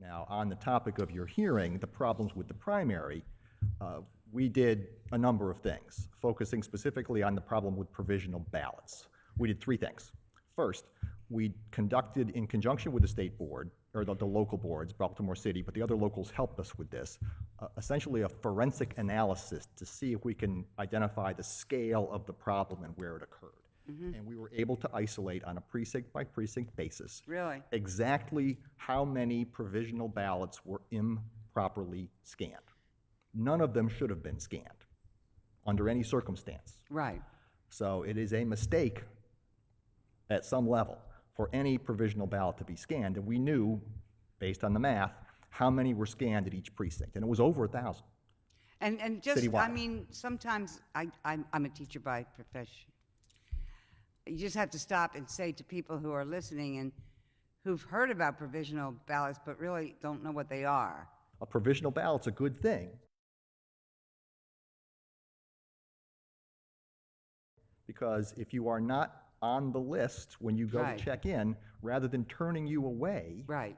Now, on the topic of your hearing, the problems with the primary, we did a number of things, focusing specifically on the problem with provisional ballots. We did three things. First, we conducted, in conjunction with the state board, or the local boards, Baltimore City, but the other locals helped us with this, essentially a forensic analysis to see if we can identify the scale of the problem and where it occurred. And we were able to isolate on a precinct by precinct basis Really? exactly how many provisional ballots were improperly scanned. None of them should have been scanned under any circumstance. Right. So it is a mistake at some level for any provisional ballot to be scanned, and we knew, based on the math, how many were scanned at each precinct, and it was over 1,000. And just, I Citywide. mean, sometimes I'm a teacher by profession. You just have to stop and say to people who are listening and who've heard about provisional ballots but really don't know what they are. A provisional ballot's a good thing, because if you are not on the list when you go Right. to check in, rather than turning you away, Right.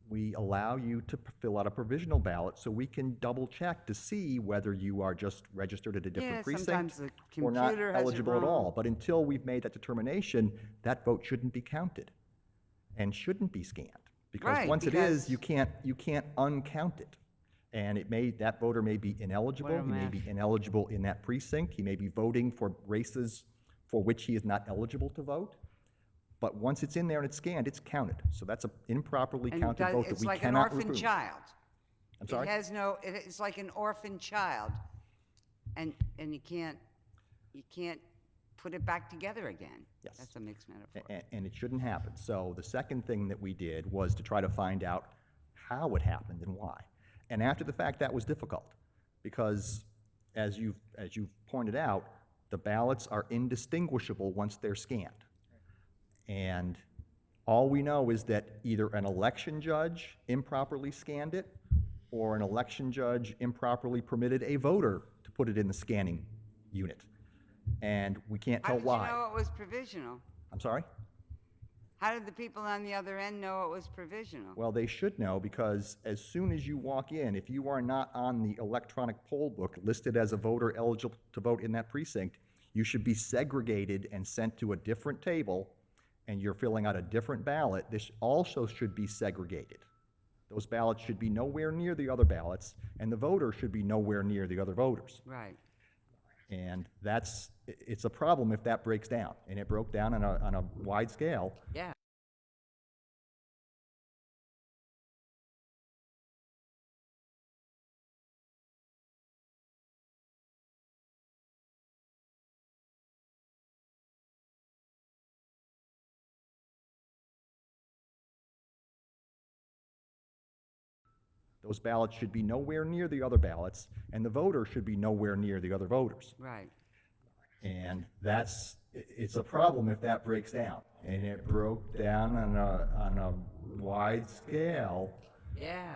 we allow you to fill out a provisional ballot so we can double check to see whether you are just registered at a different Yeah, precinct sometimes the or not computer has it eligible at wrong. all. But until we've made that determination, that vote shouldn't be counted and shouldn't be scanned. Because Right, once it because- is, you can't uncount it. And that voter may be ineligible, What a he may be mess. ineligible in that precinct, he may be voting for races for which he is not eligible to vote. But once it's in there and it's scanned, it's counted. So that's an improperly And counted vote that it's we like an cannot orphan remove. child. I'm sorry? It's like an orphan child. And you can't put it back together again. Yes. That's a mixed metaphor. And it shouldn't happen. So the second thing that we did was to try to find out how it happened and why. And after the fact, that was difficult, because as you've pointed out, the ballots are indistinguishable once they're scanned. And all we know is that either an election judge improperly scanned it, or an election judge improperly permitted a voter to put it in the scanning unit. And we can't How tell did why. you know it was provisional? I'm sorry? How did the people on the other end know it was provisional? Well, they should know, because as soon as you walk in, if you are not on the electronic poll book listed as a voter eligible to vote in that precinct, you should be segregated and sent to a different table, and you're filling out a different ballot. This also should be segregated. Those ballots should be nowhere near the other ballots, and the voter should be nowhere near the other voters. Right. And it's a problem if that breaks down, and it broke down on a wide scale. Yeah. Those ballots should be nowhere near the other ballots, and the voter should be nowhere near the other voters. Right. And it's a problem if that breaks down. And it broke down on a wide scale. Yeah.